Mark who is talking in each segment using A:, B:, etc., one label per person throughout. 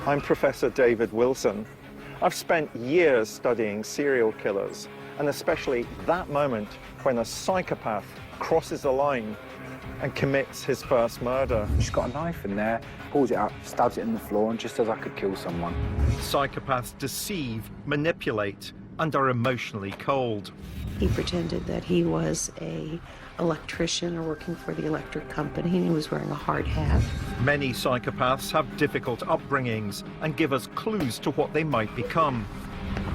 A: I'm Professor David Wilson. I've spent years studying serial killers, and especially that moment when a psychopath crosses the line and commits his first murder.
B: She's got a knife in there, pulls it out, stabs it in the floor, and just says I could kill someone.
A: Psychopaths deceive, manipulate, and are emotionally cold.
C: He pretended that he was an electrician or working for the electric company, and he was wearing a hard hat.
A: Many psychopaths have difficult upbringings and give us clues to what they might become.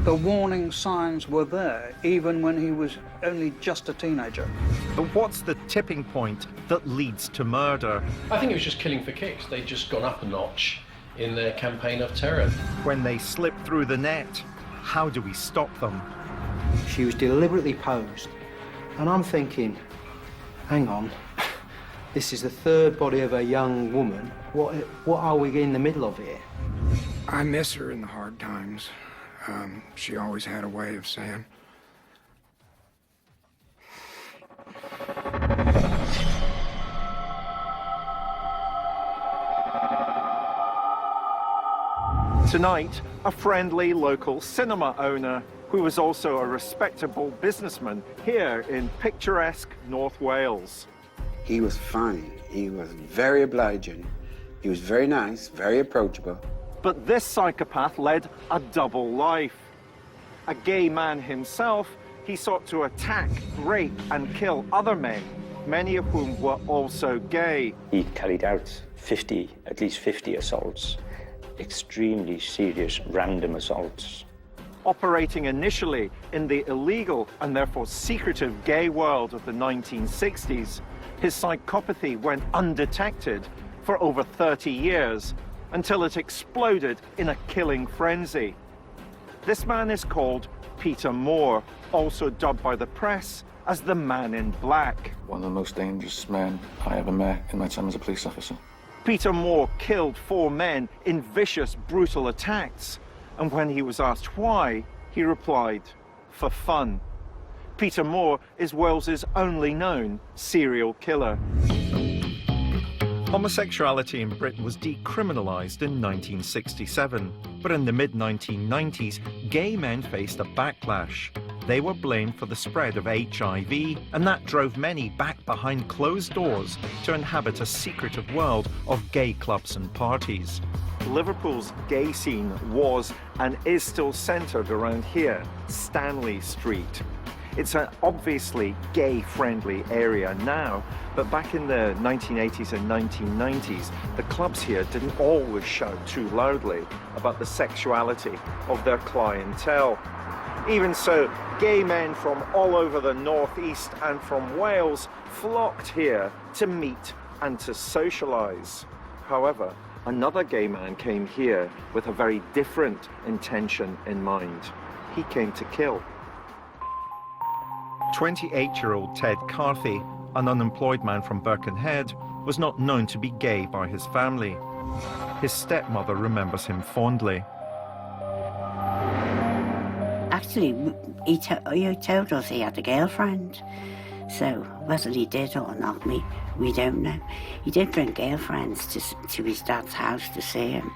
D: The warning signs were there, even when he was only just a teenager.
A: But what's the tipping point that leads to murder?
E: I think it was just killing for kicks. They'd just gone up a notch in their campaign of terror.
A: When they slip through the net, how do we stop them?
F: She was deliberately posed, and I'm thinking, hang on, this is the third body of a young woman. What are we in the middle of here?
G: I miss her in the hard times. She always had a way of saying,
A: Tonight, a friendly local cinema owner who was also a respectable businessman here in picturesque North Wales.
H: He was fine. He was very obliging. He was very nice, very approachable.
A: But this psychopath led a double life. A gay man himself, he sought to attack, rape, and kill other men, many of whom were also gay.
I: He carried out at least 50 assaults, extremely serious random assaults.
A: Operating initially in the illegal and therefore secretive gay world of the 1960s, his psychopathy went undetected for over 30 years until it exploded in a killing frenzy. This man is called Peter Moore, also dubbed by the press as the Man in Black.
J: One of the most dangerous men I ever met in my time as a police officer.
A: Peter Moore killed 4 men in vicious, brutal attacks, and when he was asked why, he replied, for fun. Peter Moore is Wales's only known serial killer. Homosexuality in Britain was decriminalised in 1967, but in the mid-1990s, gay men faced a backlash. They were blamed for the spread of HIV, and that drove many back behind closed doors to inhabit a secretive world of gay clubs and parties. Liverpool's gay scene was and is still centred around here, Stanley Street. It's an obviously gay-friendly area now, but back in the 1980s and 1990s, the clubs here didn't always shout too loudly about the sexuality of their clientele. Even so, gay men from all over the northeast and from Wales flocked here to meet and to socialise. However, another gay man came here with a very different intention in mind. He came to kill. 28-year-old Ted Carthy, an unemployed man from Birkenhead, was not known to be gay by his family. His stepmother remembers him fondly.
K: Actually, he told us he had a girlfriend. So whether he did or not, we don't know. He did bring girlfriends to his dad's house to see him.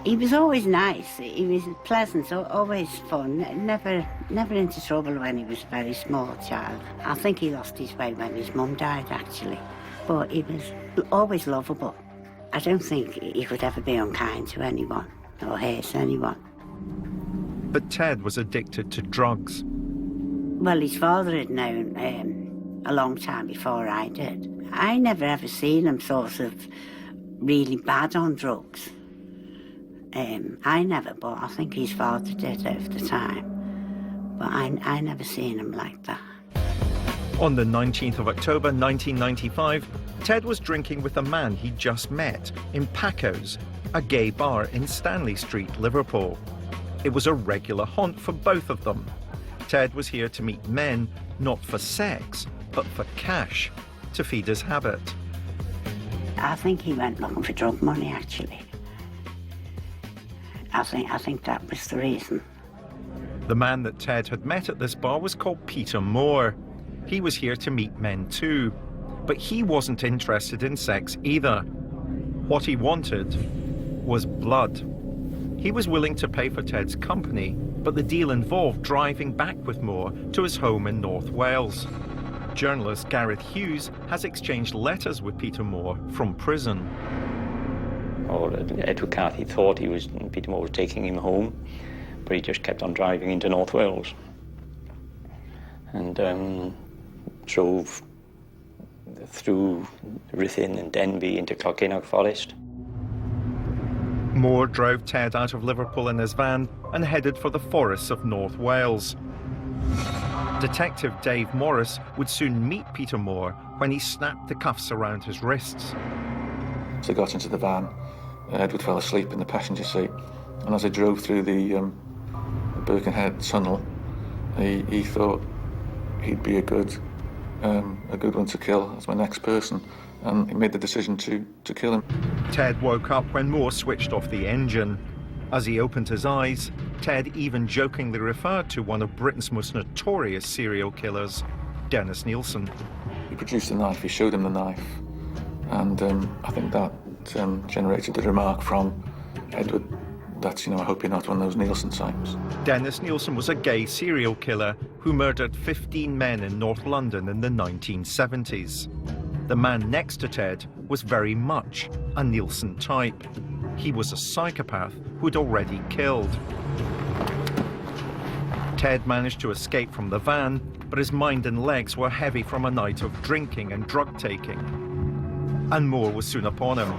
K: He was always nice. He was pleasant, always fun. Never into trouble when he was a very small child. I think he lost his way when his mum died, actually. But he was always lovable. I don't think he could ever be unkind to anyone or hurt anyone.
A: But Ted was addicted to drugs.
K: Well, his father had known a long time before I did. I never ever seen him sort of really bad on drugs. I never, but I think his father did over the time. But I never seen him like that.
A: On the 19th of October 1995, Ted was drinking with a man he'd just met in Paco's, a gay bar in Stanley Street, Liverpool. It was a regular haunt for both of them. Ted was here to meet men, not for sex, but for cash, to feed his habit.
K: I think he went looking for drug money, actually. I think that was the reason.
A: The man that Ted had met at this bar was called Peter Moore. He was here to meet men too, but he wasn't interested in sex either. What he wanted was blood. He was willing to pay for Ted's company, but the deal involved driving back with Moore to his home in North Wales. Journalist Gareth Hughes has exchanged letters with Peter Moore from prison.
I: Edward Carthy thought Peter Moore was taking him home, but he just kept on driving into North Wales and drove through Ruthin and Denbigh into Clocaenog Forest.
A: Moore drove Ted out of Liverpool in his van and headed for the forests of North Wales. Detective Dave Morris would soon meet Peter Moore when he snapped the cuffs around his wrists.
J: So I got into the van. Edward fell asleep in the passenger seat, and as I drove through the Birkenhead tunnel, he thought he'd be a good one to kill as my next person, and he made the decision to kill him.
A: Ted woke up when Moore switched off the engine. As he opened his eyes, Ted even jokingly referred to one of Britain's most notorious serial killers, Dennis Nielsen.
J: He produced the knife, he showed him the knife, and I think that generated the remark from Edward that, I hope you're not one of those Nielsen types.
A: Dennis Nielsen was a gay serial killer who murdered 15 men in North London in the 1970s. The man next to Ted was very much a Nielsen type. He was a psychopath who'd already killed. Ted managed to escape from the van, but his mind and legs were heavy from a night of drinking and drug-taking. And Moore was soon upon him.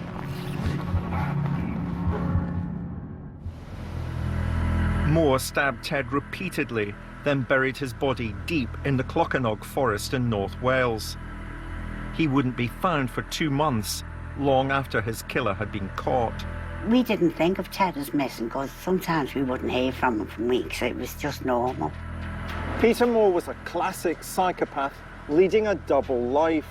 A: Moore stabbed Ted repeatedly, then buried his body deep in the Clocaenog forest in North Wales. He wouldn't be found for 2 months, long after his killer had been caught.
K: We didn't think of Ted as missing because sometimes we wouldn't hear from him for weeks. It was just normal.
A: Peter Moore was a classic psychopath leading a double life.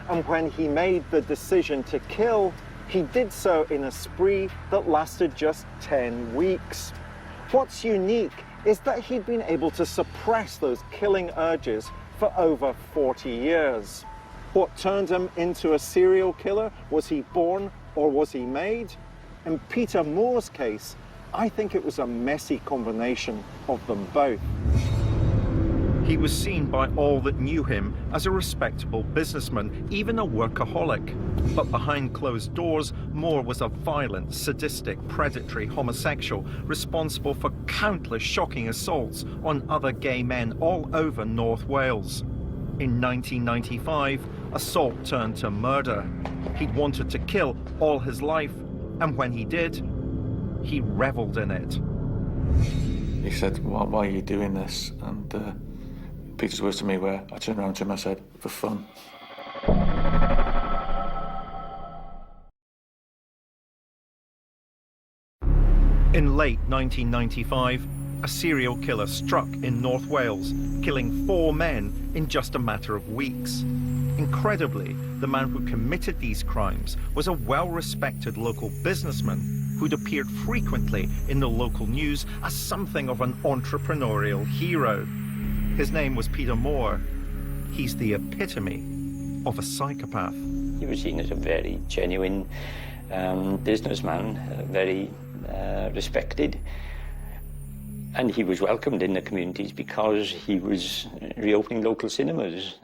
A: And when he made the decision to kill, he did so in a spree that lasted just 10 weeks. What's unique is that he'd been able to suppress those killing urges for over 40 years. What turned him into a serial killer? Was he born or was he made? In Peter Moore's case, I think it was a messy combination of them both. He was seen by all that knew him as a respectable businessman, even a workaholic. But behind closed doors, Moore was a violent, sadistic, predatory homosexual responsible for countless shocking assaults on other gay men all over North Wales. In 1995, assault turned to murder. He'd wanted to kill all his life, and when he did, he reveled in it.
J: He said, why are you doing this? And Peter's words to me were, I turned around to him and I said, for fun.
A: In late 1995, a serial killer struck in North Wales, killing 4 men in just a matter of weeks. Incredibly, the man who committed these crimes was a well-respected local businessman who'd appeared frequently in the local news as something of an entrepreneurial hero. His name was Peter Moore. He's the epitome of a psychopath.
I: He was seen as a very genuine businessman, very respected. And he was welcomed in the communities because he was reopening local cinemas.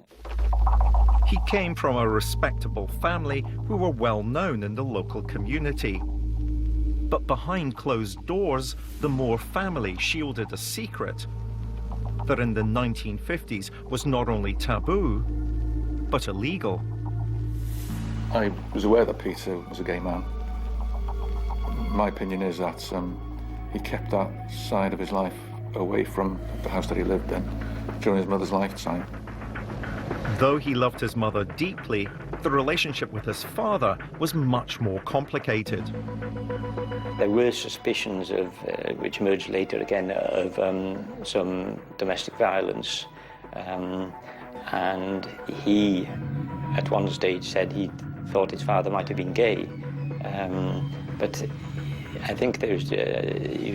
A: He came from a respectable family who were well known in the local community. But behind closed doors, the Moore family shielded a secret that in the 1950s was not only taboo, but illegal.
J: I was aware that Peter was a gay man. My opinion is that he kept that side of his life away from the house that he lived in during his mother's lifetime.
A: Though he loved his mother deeply, the relationship with his father was much more complicated.
I: There were suspicions of, which emerged later again, of some domestic violence. And he, at one stage, said he thought his father might have been gay. But I think he was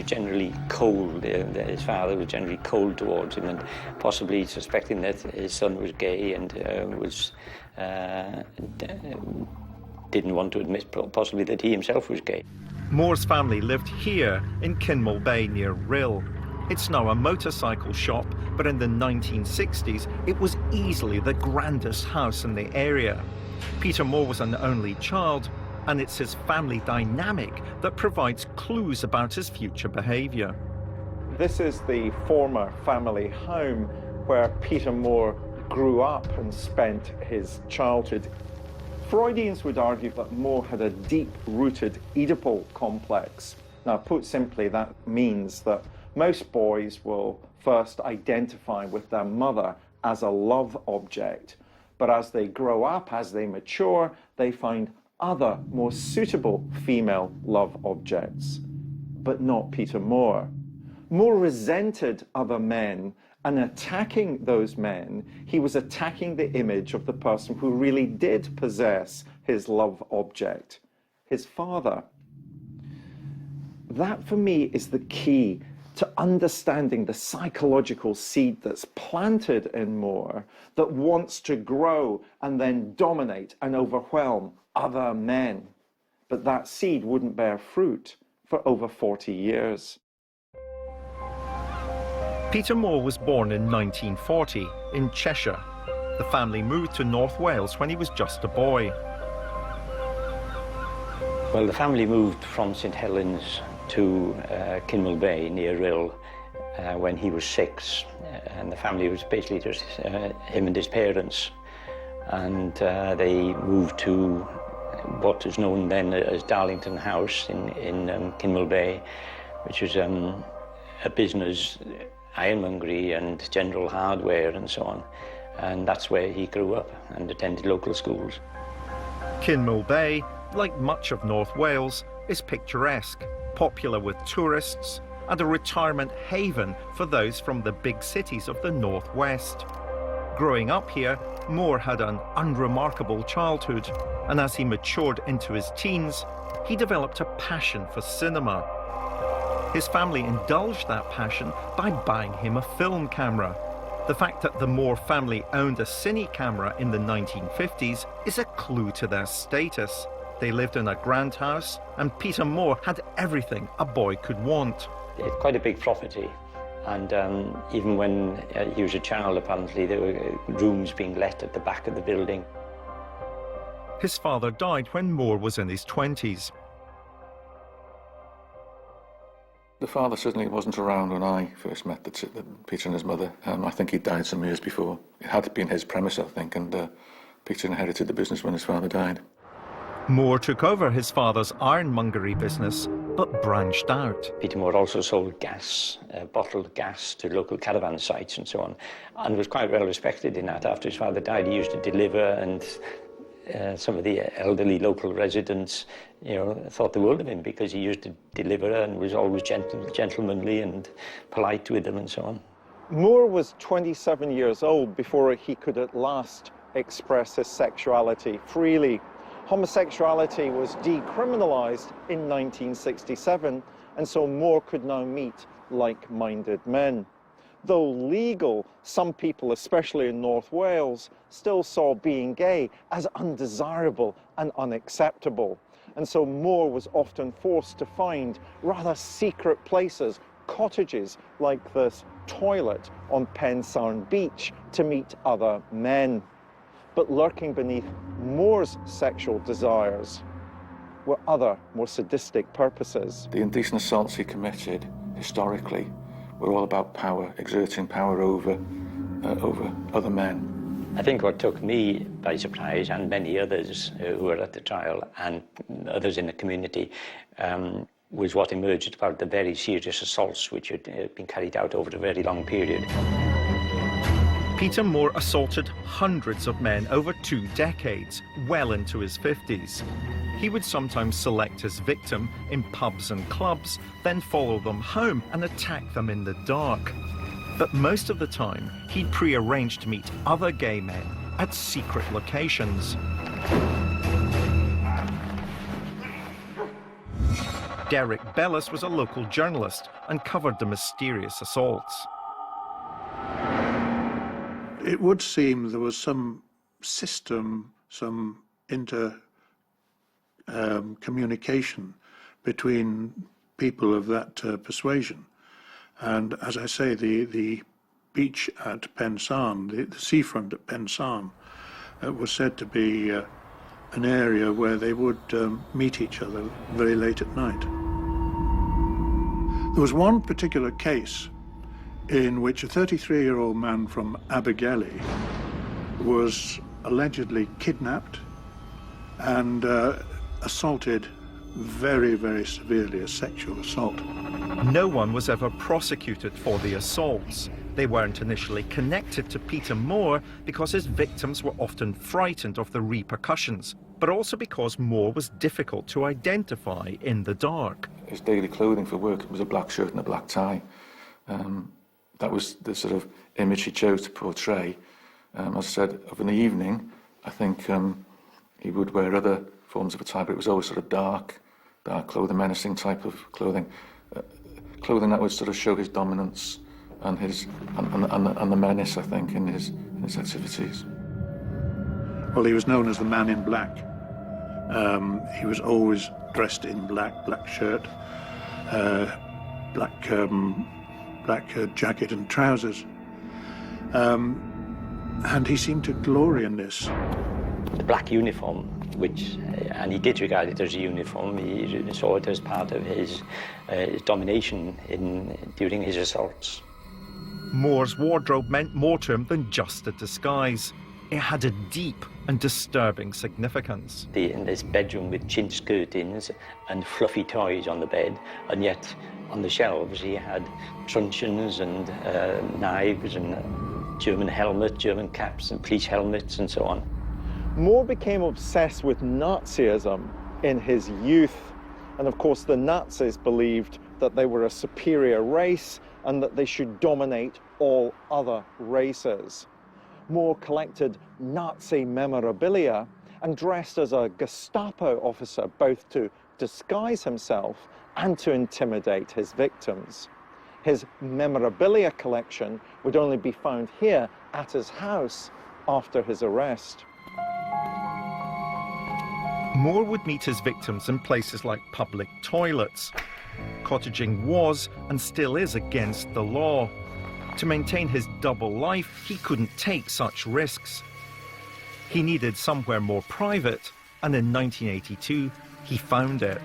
I: generally cold. His father was generally cold towards him, and possibly suspecting that his son was gay and didn't want to admit possibly that he himself was gay.
A: Moore's family lived here in Kinmel Bay near Rhyl. It's now a motorcycle shop, but in the 1960s, it was easily the grandest house in the area. Peter Moore was an only child, and it's his family dynamic that provides clues about his future behaviour. This is the former family home where Peter Moore grew up and spent his childhood. Freudians would argue that Moore had a deep-rooted Oedipal complex. Now, put simply, that means that most boys will first identify with their mother as a love object, but as they grow up, as they mature, they find other, more suitable female love objects. But not Peter Moore. Moore resented other men, and attacking those men, he was attacking the image of the person who really did possess his love object, his father. That, for me, is the key to understanding the psychological seed that's planted in Moore that wants to grow and then dominate and overwhelm other men. But that seed wouldn't bear fruit for over 40 years. Peter Moore was born in 1940 in Cheshire. The family moved to North Wales when he was just a boy.
I: Well, the family moved from St Helens to Kinmel Bay near Rhyl when he was 6, and the family was basically just him and his parents, and they moved to what is known then as Darlington House in Kinmel Bay, which was a business, ironmongery and general hardware and so on, and that's where he grew up and attended local schools.
A: Kinmel Bay, like much of North Wales, is picturesque, popular with tourists, and a retirement haven for those from the big cities of the Northwest. Growing up here, Moore had an unremarkable childhood, and as he matured into his teens, he developed a passion for cinema. His family indulged that passion by buying him a film camera. The fact that the Moore family owned a cine camera in the 1950s is a clue to their status. They lived in a grand house, and Peter Moore had everything a boy could want.
I: It's quite a big property, and even when he was a child, apparently there were rooms being let at the back of the building.
A: His father died when Moore was in his 20s.
J: The father certainly wasn't around when I first met Peter and his mother. I think he died some years before. It had been his premise, I think, and Peter inherited the business when his father died.
A: Moore took over his father's ironmongery business, but branched out.
I: Peter Moore also sold gas, bottled gas to local caravan sites and so on, and was quite well respected in that. After his father died, he used to deliver, and some of the elderly local residents, thought the world of him because he used to deliver and was always gentlemanly and polite with them and so on.
A: Moore was 27 years old before he could at last express his sexuality freely. Homosexuality was decriminalised in 1967, and so Moore could now meet like-minded men. Though legal, some people, especially in North Wales, still saw being gay as undesirable and unacceptable. And so Moore was often forced to find rather secret places, cottages like this toilet on Pensarn Beach, to meet other men. But lurking beneath Moore's sexual desires were other, more sadistic purposes.
J: The indecent assaults he committed, historically, were all about power, exerting power over other men.
I: I think what took me by surprise, and many others who were at the trial, and others in the community, was what emerged about the very serious assaults which had been carried out over a very long period.
A: Peter Moore assaulted hundreds of men over 2 decades, well into his 50s. He would sometimes select his victim in pubs and clubs, then follow them home and attack them in the dark. But most of the time, he'd pre-arranged to meet other gay men at secret locations. Derek Bellis was a local journalist and covered the mysterious assaults.
L: It would seem there was some system, some communication between people of that persuasion. And as I say, the beach at Pensarn, the seafront at Pensarn, was said to be an area where they would meet each other very late at night. There was one particular case in which a 33-year-old man from Abergele was allegedly kidnapped and assaulted very, very severely, a sexual assault.
A: No one was ever prosecuted for the assaults. They weren't initially connected to Peter Moore because his victims were often frightened of the repercussions, but also because Moore was difficult to identify in the dark.
J: His daily clothing for work was a black shirt and a black tie. That was the sort of image he chose to portray. As I said, of an evening, I think he would wear other forms of attire, but it was always sort of dark clothing, menacing type of clothing. Clothing that would sort of show his dominance and his and the menace, I think, in his activities.
L: Well, he was known as the Man in Black. He was always dressed in black shirt, black jacket and trousers. And he seemed to glory in this.
I: The black uniform, and he did regard it as a uniform, he saw it as part of his domination during his assaults.
A: Moore's wardrobe meant more to him than just a disguise. It had a deep and disturbing significance.
I: In this bedroom with chintz curtains and fluffy toys on the bed, and yet on the shelves he had truncheons and knives and German helmets, German caps and police helmets and so on.
A: Moore became obsessed with Nazism in his youth, and of course the Nazis believed that they were a superior race and that they should dominate all other races. Moore collected Nazi memorabilia and dressed as a Gestapo officer, both to disguise himself and to intimidate his victims. His memorabilia collection would only be found here at his house after his arrest. Moore would meet his victims in places like public toilets. Cottaging was and still is against the law. To maintain his double life, he couldn't take such risks. He needed somewhere more private, and in 1982, he found it.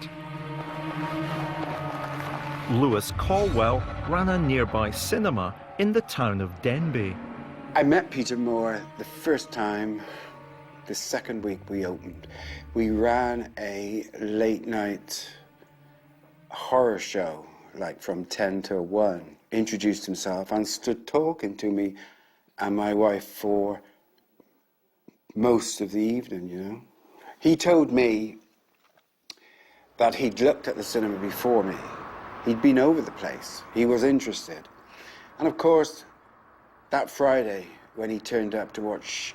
A: Lewis Caldwell ran a nearby cinema in the town of Denbigh.
H: I met Peter Moore the first time, the second week we opened. We ran a late night horror show, like from 10 to 1. Introduced himself and stood talking to me and my wife for most of the evening, you know. He told me that he'd looked at the cinema before me. He'd been over the place. He was interested. And of course, that Friday, when he turned up to watch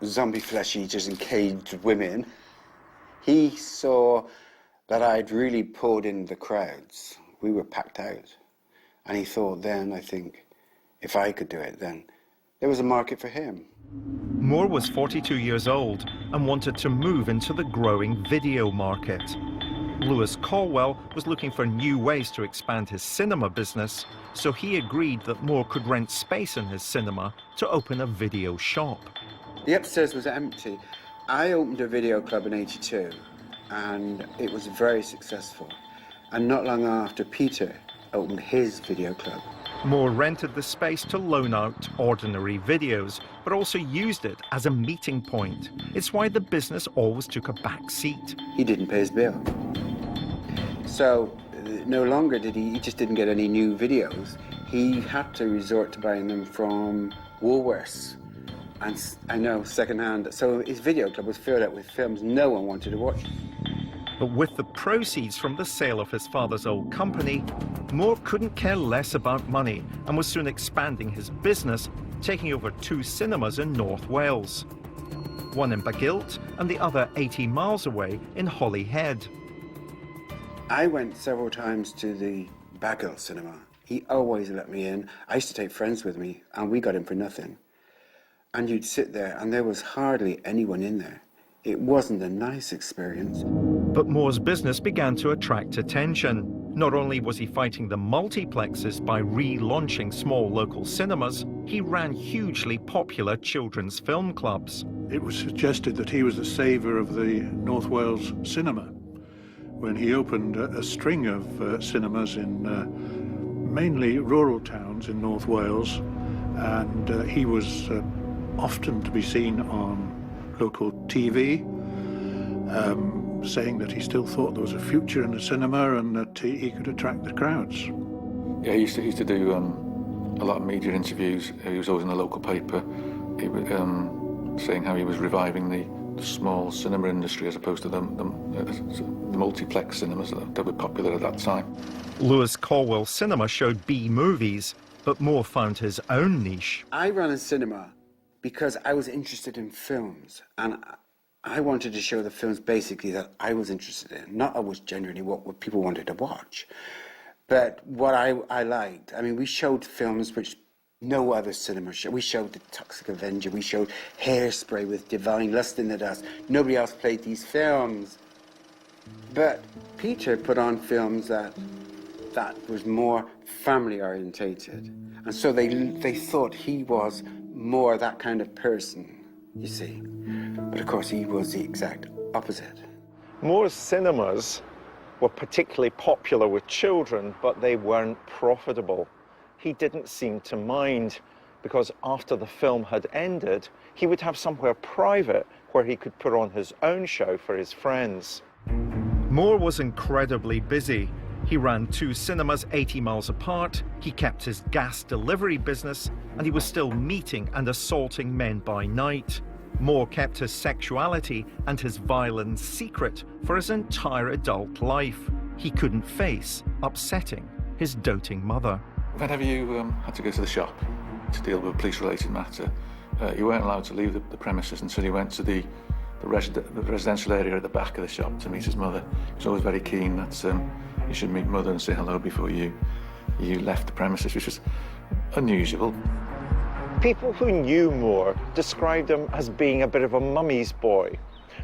H: zombie flesh eaters and caged women, he saw that I'd really pulled in the crowds. We were packed out. And he thought then, I think, if I could do it, then there was a market for him.
A: Moore was 42 years old and wanted to move into the growing video market. Lewis Caldwell was looking for new ways to expand his cinema business, so he agreed that Moore could rent space in his cinema to open a video shop.
H: The upstairs was empty. I opened a video club in '82, and it was very successful. And not long after, Peter opened his video club.
A: Moore rented the space to loan out ordinary videos, but also used it as a meeting point. It's why the business always took a back seat.
H: He didn't pay his bill. So no longer did he just didn't get any new videos. He had to resort to buying them from Woolworths. And I know, secondhand. So his video club was filled up with films no one wanted to watch.
A: But with the proceeds from the sale of his father's old company, Moore couldn't care less about money and was soon expanding his business, taking over 2 cinemas in North Wales. One in Bagilt and the other 80 miles away in Holyhead.
H: I went several times to the Bagilt cinema. He always let me in. I used to take friends with me, and we got in for nothing. And you'd sit there, and there was hardly anyone in there. It wasn't a nice experience.
A: But Moore's business began to attract attention. Not only was he fighting the multiplexes by relaunching small local cinemas, he ran hugely popular children's film clubs.
L: It was suggested that he was the saviour of the North Wales cinema when he opened a string of cinemas in mainly rural towns in North Wales, and he was often to be seen on local TV, saying that he still thought there was a future in the cinema and that he could attract the crowds.
J: Yeah, he used to do a lot of media interviews. He was always in the local paper. He was saying how he was reviving the small cinema industry as opposed to the multiplex cinemas that were popular at that time.
A: Lewis Colwell Cinema showed B movies, but Moore found his own niche.
H: I ran a cinema because I was interested in films, and I wanted to show the films basically that I was interested in, not always generally what people wanted to watch, but what I liked. I mean, we showed films which no other cinema showed. We showed The Toxic Avenger, we showed Hairspray with Divine Lust in the Dust. Nobody else played these films. But Peter put on films that was more family orientated. And so they thought he was more that kind of person, you see. But of course, he was the exact opposite.
A: Moore's cinemas were particularly popular with children, but they weren't profitable. He didn't seem to mind, because after the film had ended, he would have somewhere private where he could put on his own show for his friends. Moore was incredibly busy. He ran 2 cinemas 80 miles apart, he kept his gas delivery business, and he was still meeting and assaulting men by night. Moore kept his sexuality and his violence secret for his entire adult life. He couldn't face upsetting his doting mother.
J: Whenever you had to go to the shop to deal with a police-related matter, you weren't allowed to leave the premises until you went to the residential area at the back of the shop to meet his mother. He was always very keen that you should meet mother and say hello before you left the premises, which was unusual.
A: People who knew Moore described him as being a bit of a mummy's boy.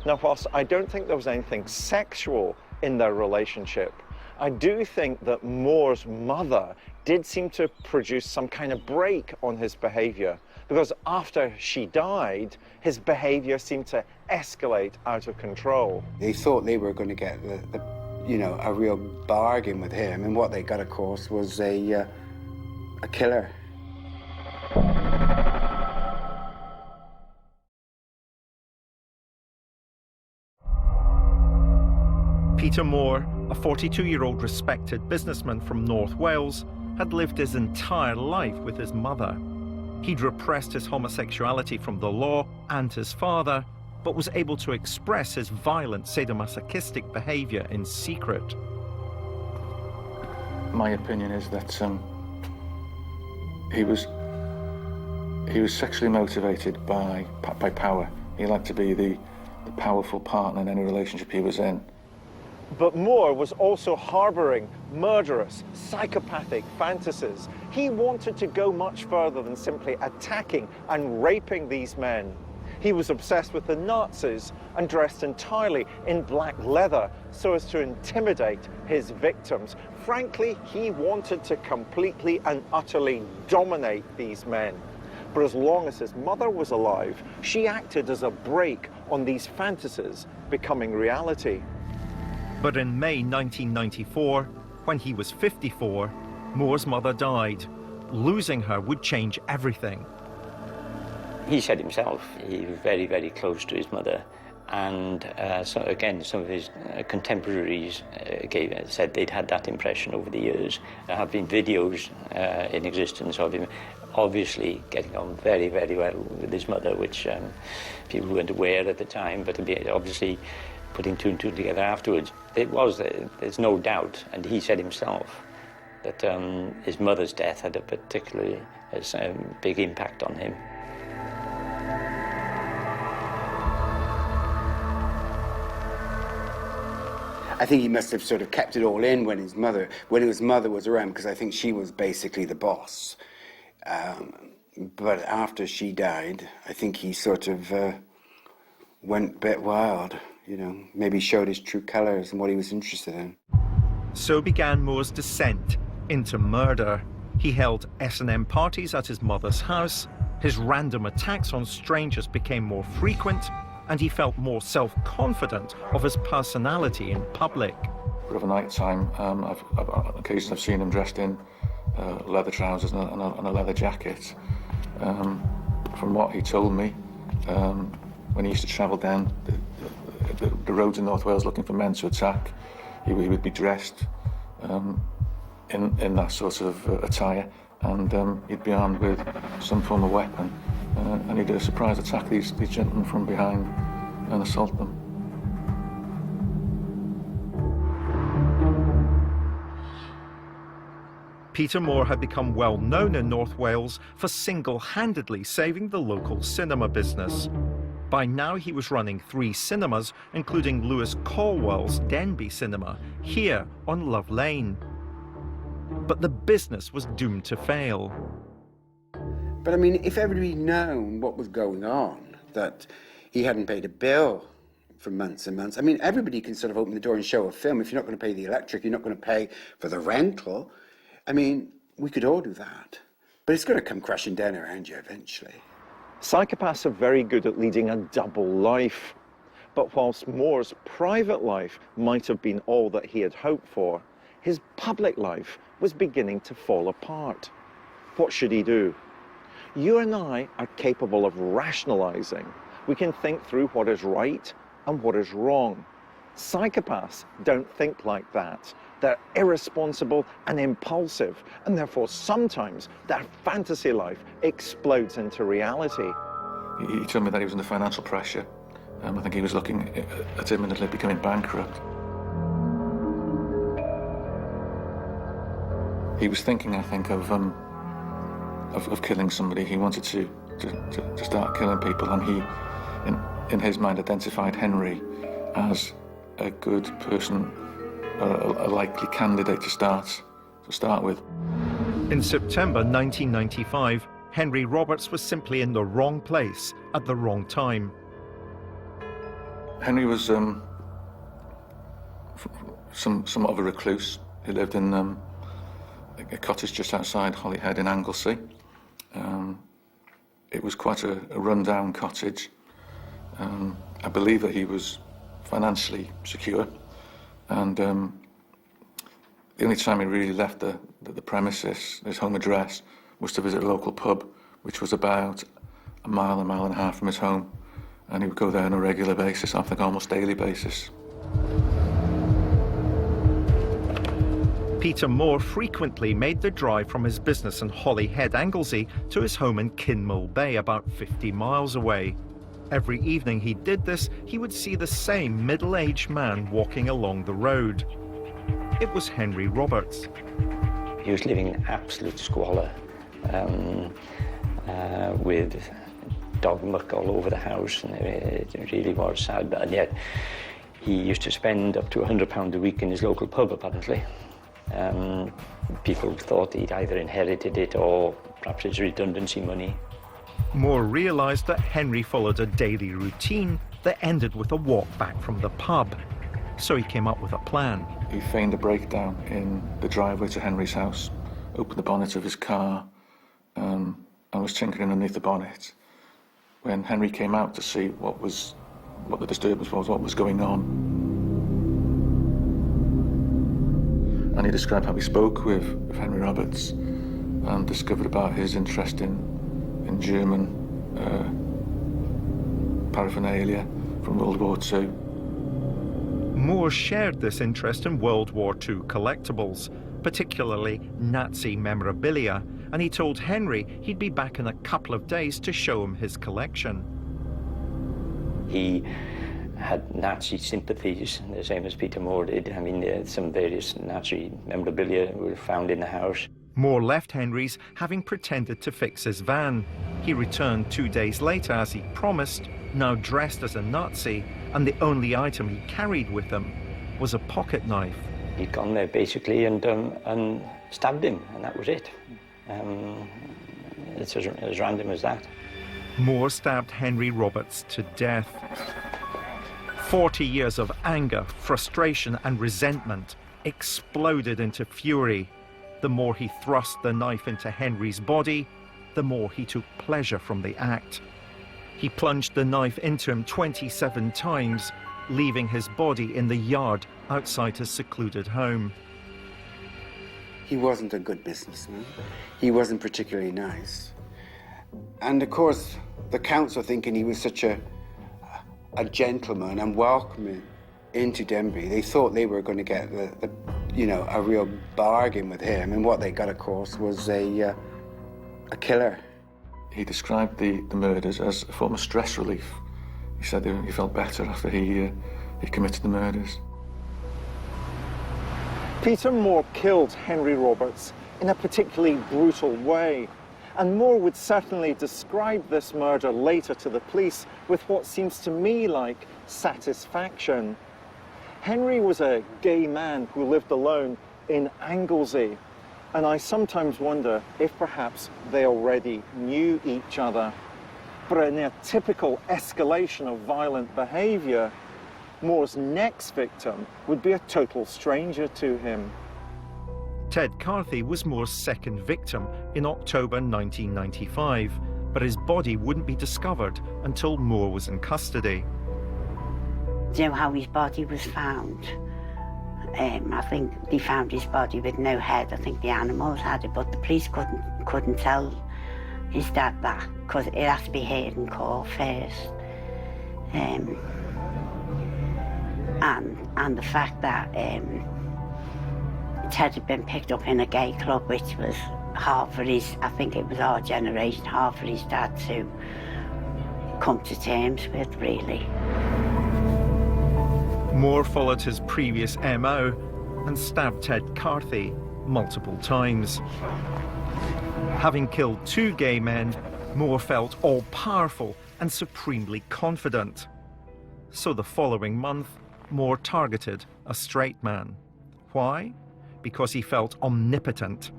A: Now, whilst I don't think there was anything sexual in their relationship, I do think that Moore's mother did seem to produce some kind of break on his behaviour, because after she died, his behaviour seemed to escalate out of control.
H: They thought they were going to get a real bargain with him, and what they got, of course, was a killer.
A: Peter Moore, a 42-year-old respected businessman from North Wales, had lived his entire life with his mother. He'd repressed his homosexuality from the law and his father, but was able to express his violent sadomasochistic behaviour in secret.
J: My opinion is that he was sexually motivated by power. He liked to be the powerful partner in any relationship he was in.
A: But Moore was also harbouring murderous, psychopathic fantasies. He wanted to go much further than simply attacking and raping these men. He was obsessed with the Nazis and dressed entirely in black leather so as to intimidate his victims. Frankly, he wanted to completely and utterly dominate these men. But as long as his mother was alive, she acted as a brake on these fantasies becoming reality. But in May 1994, when he was 54, Moore's mother died. Losing her would change everything.
I: He said himself he was very, very close to his mother. And so again, some of his contemporaries said they'd had that impression over the years. There have been videos in existence of him obviously getting on very, very well with his mother, which people weren't aware at the time, but obviously putting 2 and 2 together afterwards. There's no doubt, and he said himself, that his mother's death had a particularly big impact on him.
H: I think he must have sort of kept it all in when his mother was around, because I think she was basically the boss. But after she died, I think he sort of went a bit wild. you know, maybe showed his true colours and what he was interested in.
A: So began Moore's descent into murder. He held S&M parties at his mother's house, his random attacks on strangers became more frequent, and he felt more self-confident of his personality in public.
J: But of a night time, occasionally I've seen him dressed in leather trousers and a leather jacket. From what he told me, when he used to travel down the roads in North Wales looking for men to attack, he would be dressed in that sort of attire, and he'd be armed with some form of weapon, and he'd surprise attack these gentlemen from behind and assault them.
A: Peter Moore had become well known in North Wales for single-handedly saving the local cinema business. By now he was running 3 cinemas, including Lewis Calwell's Denby Cinema, here on Love Lane. But the business was doomed to fail.
H: But I mean, if everybody known what was going on, that he hadn't paid a bill for months and months, I mean, everybody can sort of open the door and show a film. If you're not going to pay the electric, you're not going to pay for the rental. I mean, we could all do that. But it's going to come crashing down around you eventually.
A: Psychopaths are very good at leading a double life. But whilst Moore's private life might have been all that he had hoped for, his public life was beginning to fall apart. What should he do? You and I are capable of rationalizing. We can think through what is right and what is wrong. Psychopaths don't think like that. They're irresponsible and impulsive, and therefore sometimes their fantasy life explodes into reality.
J: He told me that he was under financial pressure. I think he was looking at imminently becoming bankrupt. He was thinking, I think, of killing somebody. He wanted to start killing people, and he, in his mind, identified Henry as a good person, a likely candidate to start with.
A: In September 1995, Henry Roberts was simply in the wrong place at the wrong time.
J: Henry was somewhat of a recluse. He lived in a cottage just outside Holyhead in Anglesey. It was quite a run-down cottage. I believe that he was financially secure, and the only time he really left the premises, his home address, was to visit a local pub, which was about a mile and a half from his home, and he would go there on a regular basis, I think almost daily basis.
A: Peter Moore frequently made the drive from his business in Holyhead, Anglesey, to his home in Kinmel Bay, about 50 miles away. Every evening he did this, he would see the same middle-aged man walking along the road. It was Henry Roberts.
I: He was living in absolute squalor, with dog muck all over the house, and it really was sad. And yet he used to spend up to £100 a week in his local pub, apparently. People thought he'd either inherited it or perhaps it's redundancy money.
A: Moore realised that Henry followed a daily routine that ended with a walk back from the pub. So he came up with a plan.
J: He feigned a breakdown in the driveway to Henry's house, opened the bonnet of his car, and was tinkering underneath the bonnet. When Henry came out to see what the disturbance was, what was going on, and he described how he spoke with Henry Roberts and discovered about his interest in German paraphernalia from World War II.
A: Moore shared this interest in World War II collectibles, particularly Nazi memorabilia, and he told Henry he'd be back in a couple of days to show him his collection.
I: He had Nazi sympathies, the same as Peter Moore did. I mean, some various Nazi memorabilia were found in the house.
A: Moore left Henry's, having pretended to fix his van. He returned 2 days later, as he promised, now dressed as a Nazi, and the only item he carried with him was a pocket knife.
I: He'd gone there basically and stabbed him, and that was it. It's as random as that.
A: Moore stabbed Henry Roberts to death. 40 years of anger, frustration and resentment exploded into fury. The more he thrust the knife into Henry's body, the more he took pleasure from the act. He plunged the knife into him 27 times, leaving his body in the yard outside his secluded home.
H: He wasn't a good businessman. He wasn't particularly nice. And of course, the council, thinking he was such a gentleman and welcoming into Denby, they thought they were going to get a real bargain with him. And what they got, of course, was a killer.
J: He described the murders as a form of stress relief. He said he felt better after he committed the murders.
A: Peter Moore killed Henry Roberts in a particularly brutal way, and Moore would certainly describe this murder later to the police with what seems to me like satisfaction. Henry was a gay man who lived alone in Anglesey, and I sometimes wonder if perhaps they already knew each other. But in a typical escalation of violent behaviour, Moore's next victim would be a total stranger to him. Ted Carthy was Moore's second victim in October 1995, but his body wouldn't be discovered until Moore was in custody.
K: Do you know how his body was found? I think they found his body with no head. I think the animals had it, but the police couldn't tell his dad that, because it has to be heard in court first. And the fact that Ted had been picked up in a gay club, which was hard for his, I think it was our generation, hard for his dad to come to terms with, really.
A: Moore followed his previous MO and stabbed Ted Carthy multiple times. Having killed 2 gay men, Moore felt all-powerful and supremely confident. So the following month, Moore targeted a straight man. Why? Because he felt omnipotent.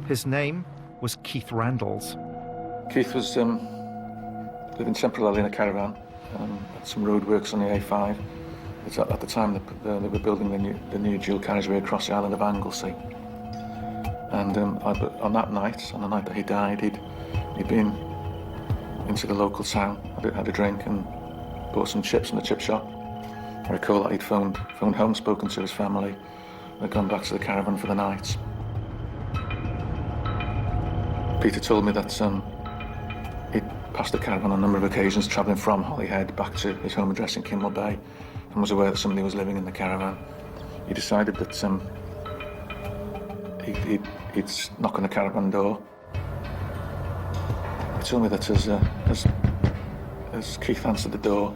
A: His name was Keith Randalls.
J: Keith was living temporarily in a caravan at some roadworks on the A5. At the time they were building the new dual carriageway across the island of Anglesey. And on that night, on the night that he died, he'd been into the local town, had a drink and bought some chips from the chip shop. I recall that he'd phoned home, spoken to his family, and had gone back to the caravan for the night. Peter told me that he'd passed the caravan on a number of occasions, travelling from Holyhead back to his home address in Kinmel Bay, and was aware that somebody was living in the caravan. He decided that he'd knock on the caravan door. He told me that as Keith answered the door,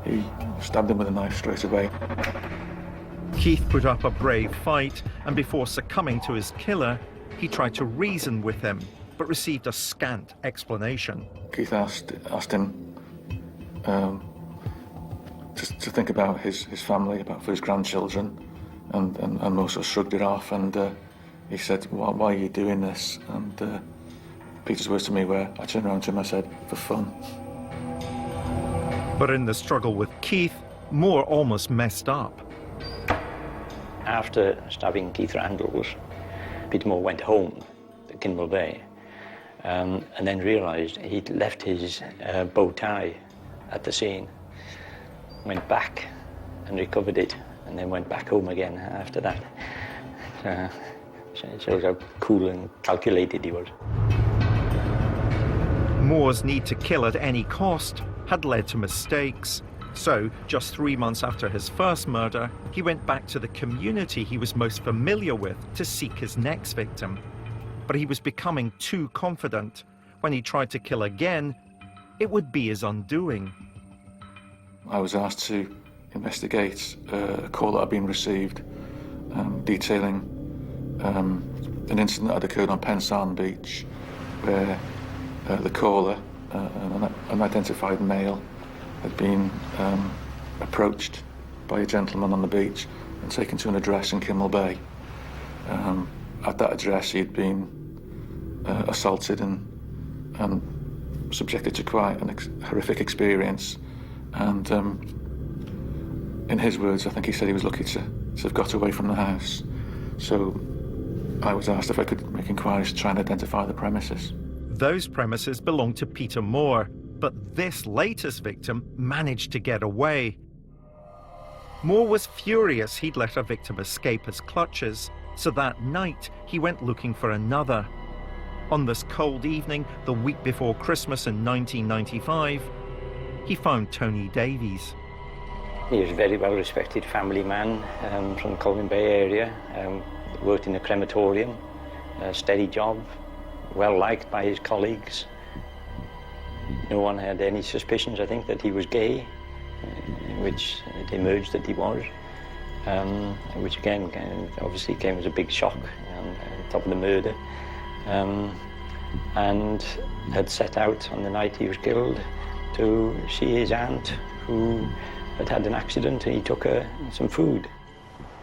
J: he stabbed him with a knife straight away.
A: Keith put up a brave fight, and before succumbing to his killer, he tried to reason with him, but received a scant explanation.
J: Keith asked him to think about his family, for his grandchildren, and Moore sort of shrugged it off, and he said, why are you doing this? And Peter's words to me were, I turned around to him, I said, for fun.
A: But in the struggle with Keith, Moore almost messed up.
I: After stabbing Keith Randalls, Peter Moore went home to Kinmel Bay and then realised he'd left his bow tie at the scene, went back and recovered it, and then went back home again after that. So it shows how cool and calculated he was.
A: Moore's need to kill at any cost had led to mistakes. So, just 3 months after his first murder, he went back to the community he was most familiar with to seek his next victim. But he was becoming too confident. When he tried to kill again, it would be his undoing.
J: I was asked to investigate a call that had been received detailing an incident that had occurred on Pensarn Beach, where the caller, an unidentified male, had been approached by a gentleman on the beach and taken to an address in Kinmel Bay. At that address, he had been assaulted and subjected to quite an horrific experience, and In his words, I think he said he was lucky to have got away from the house. So I was asked if I could make inquiries to try and identify the premises.
A: Those premises belonged to Peter Moore, but this latest victim managed to get away. Moore was furious he'd let a victim escape his clutches, so that night he went looking for another. On this cold evening, the week before Christmas in 1995, he found Tony Davies.
I: He was a very well-respected family man from the Colwyn Bay area, worked in a crematorium, a steady job, well-liked by his colleagues. No one had any suspicions, I think, that he was gay, which it emerged that he was, which again obviously came as a big shock on top of the murder, and had set out on the night he was killed to see his aunt, who had an accident, and he took her some food.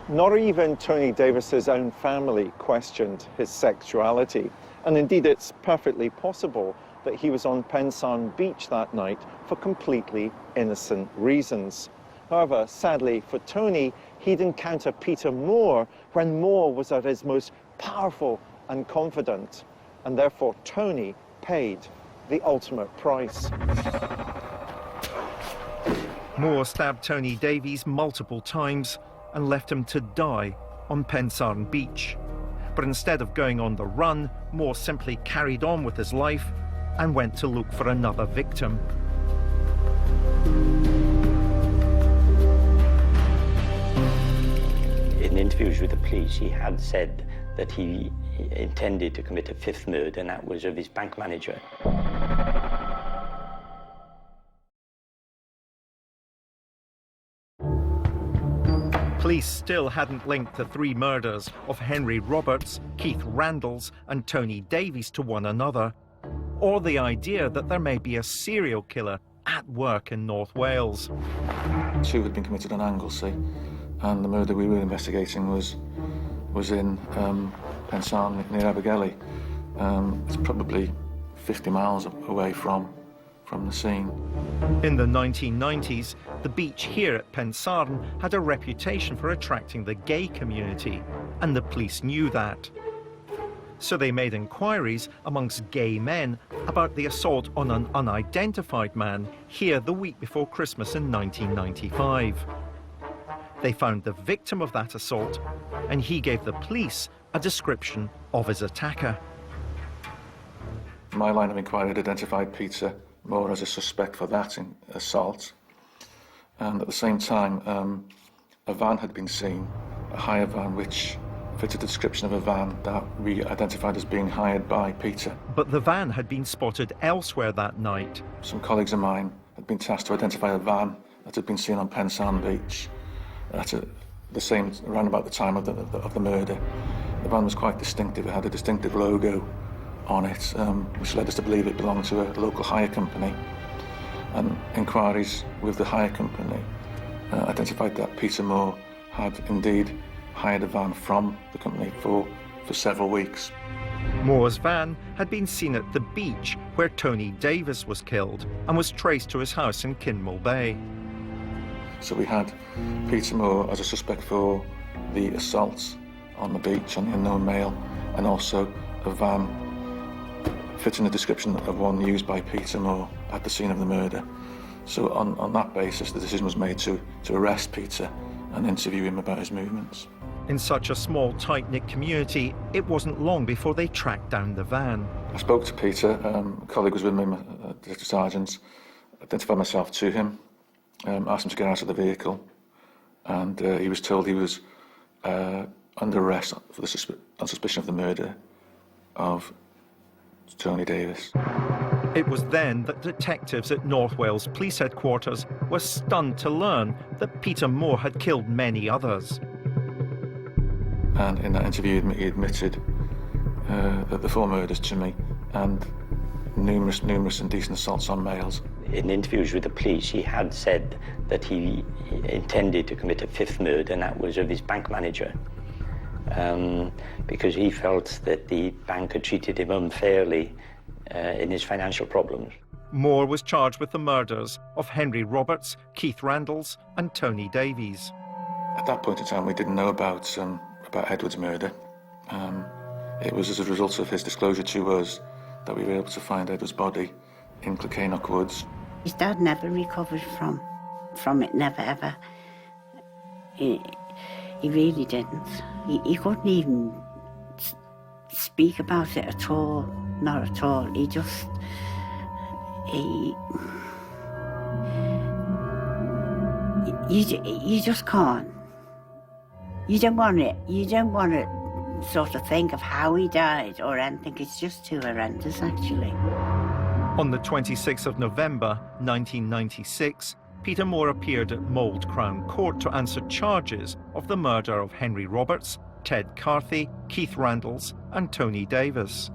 A: Not even Tony Davis's own family questioned his sexuality, and indeed it's perfectly possible that he was on Pensarn Beach that night for completely innocent reasons. However, sadly for Tony, he'd encounter Peter Moore when Moore was at his most powerful and confident, and therefore Tony paid the ultimate price. Moore stabbed Tony Davies multiple times and left him to die on Pensarn Beach. But instead of going on the run, Moore simply carried on with his life and went to look for another victim.
I: In interviews with the police, he had said that he intended to commit a fifth murder, and that was of his bank manager.
A: Police still hadn't linked the three murders of Henry Roberts, Keith Randalls and Tony Davies to one another, or the idea that there may be a serial killer at work in North Wales.
J: Two had been committed on Anglesey, and the murder we were investigating was in Pensarn near Abergele. It's probably 50 miles away from the scene.
A: In the 1990s, the beach here at Pensarn had a reputation for attracting the gay community, and the police knew that. So they made inquiries amongst gay men about the assault on an unidentified man here the week before Christmas in 1995. They found the victim of that assault, and he gave the police a description of his attacker.
J: My line of inquiry had identified Peter Moore as a suspect for that assault, and at the same time a van had been seen, a hire van which fitted the description of a van that we identified as being hired by Peter.
A: But the van had been spotted elsewhere that night.
J: Some colleagues of mine had been tasked to identify a van that had been seen on Pensarn Beach at around about the time of the murder. The van was quite distinctive. It had a distinctive logo on it, which led us to believe it belonged to a local hire company. And inquiries with the hire company identified that Peter Moore had indeed hired a van from the company for several weeks.
A: Moore's van had been seen at the beach where Tony Davies was killed and was traced to his house in Kinmel Bay.
J: So we had Peter Moore as a suspect for the assault on the beach on the unknown male, and also a van fitting the description of one used by Peter Moore at the scene of the murder. So on that basis, the decision was made to arrest Peter and interview him about his movements.
A: In such a small, tight-knit community, it wasn't long before they tracked down the van.
J: I spoke to Peter, a colleague was with me, Detective Sergeant, identified myself to him, asked him to get out of the vehicle, and he was told he was under arrest on suspicion of the murder of Tony Davies.
A: It was then that detectives at North Wales Police Headquarters were stunned to learn that Peter Moore had killed many others.
J: And in that interview, he admitted that the 4 murders to me and numerous indecent assaults on males.
I: In interviews with the police, he had said that he intended to commit a 5th murder, and that was of his bank manager, because he felt that the bank had treated him unfairly in his financial problems.
A: Moore was charged with the murders of Henry Roberts, Keith Randalls and Tony Davies.
J: At that point in time, we didn't know about Edward's murder. It was as a result of his disclosure to us that we were able to find Edward's body in Clocainock Woods.
K: His dad never recovered from it, never ever. He really didn't. He couldn't even speak about it at all, not at all. You just can't. You don't want to sort of think of how he died or anything. It's just too horrendous, actually.
A: On the 26th of November 1996, Peter Moore appeared at Mould Crown Court to answer charges of the murder of Henry Roberts, Ted Carthy, Keith Randalls and Tony Davis.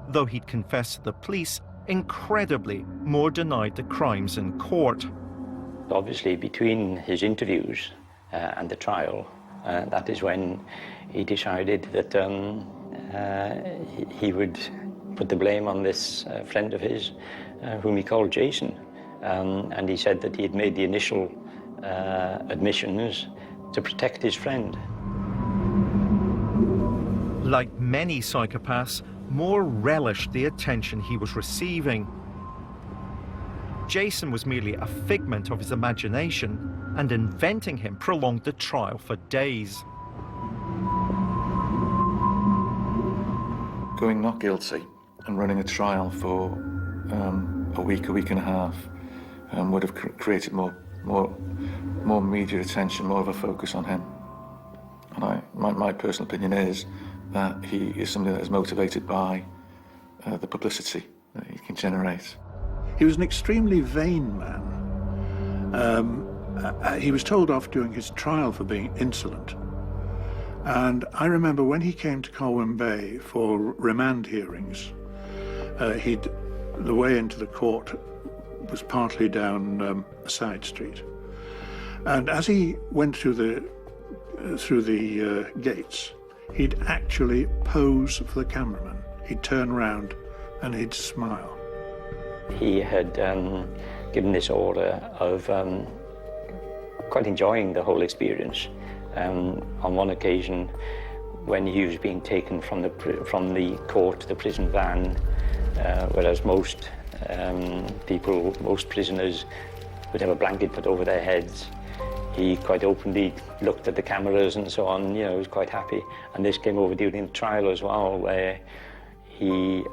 A: Though he'd confessed to the police, incredibly, Moore denied the crimes in court.
I: Obviously, between his interviews and the trial, that is when he decided that he would put the blame on this friend of his, whom he called Jason. And he said that he had made the initial admissions to protect his friend.
A: Like many psychopaths, Moore relished the attention he was receiving. Jason was merely a figment of his imagination, and inventing him prolonged the trial for days.
J: Going not guilty and running a trial for a week and a half would have created more media attention, more of a focus on him. And my personal opinion is that he is somebody that is motivated by the publicity that he can generate.
L: He was an extremely vain man. He was told off during his trial for being insolent. And I remember when he came to Colwyn Bay for remand hearings, the way into the court was partly down a side street. And as he went through the gates, he'd actually pose for the cameraman. He'd turn round and he'd smile.
I: He had given this order of quite enjoying the whole experience. On one occasion, when he was being taken from the court to the prison van, whereas most prisoners would have a blanket put over their heads, he quite openly looked at the cameras and so on, he was quite happy. And this came over during the trial as well, where he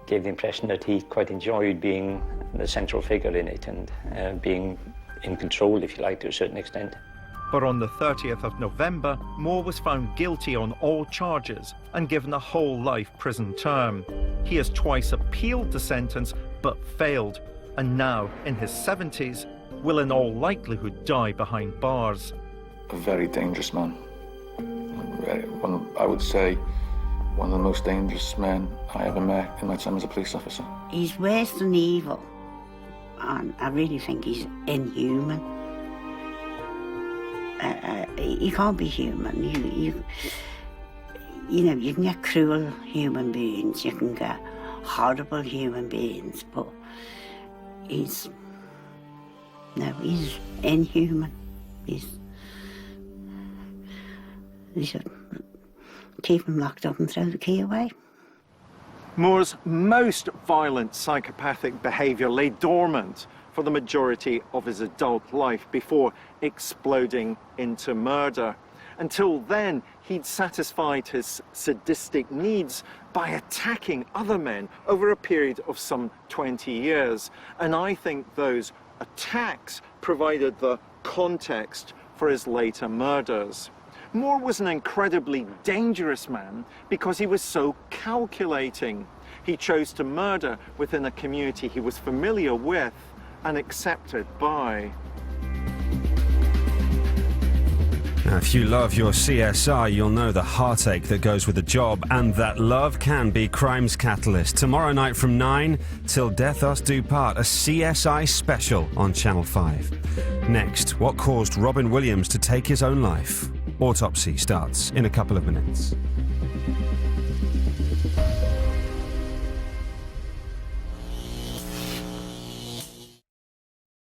I: gave the impression that he quite enjoyed being the central figure in it and being in control, if you like, to a certain extent.
A: But on the 30th of November, Moore was found guilty on all charges and given a whole life prison term. He has twice appealed the sentence, but failed, and now, in his 70s, will in all likelihood die behind bars.
J: A very dangerous man. I would say one of the most dangerous men I ever met in my time as a police officer.
K: He's worse than evil, and I really think he's inhuman. You can't be human. You can get cruel human beings, you can get horrible human beings, but he's inhuman. He should keep him locked up and throw the key away.
A: Moore's most violent psychopathic behaviour lay dormant for the majority of his adult life before exploding into murder. Until then, he'd satisfied his sadistic needs by attacking other men over a period of some 20 years. And I think those attacks provided the context for his later murders. Moore was an incredibly dangerous man because he was so calculating. He chose to murder within a community he was familiar with and accepted by.
M: Now, if you love your CSI, you'll know the heartache that goes with the job, and that love can be crime's catalyst. Tomorrow night from 9 till death us do part, a CSI special on Channel 5. Next, what caused Robin Williams to take his own life? Autopsy starts in a couple of minutes.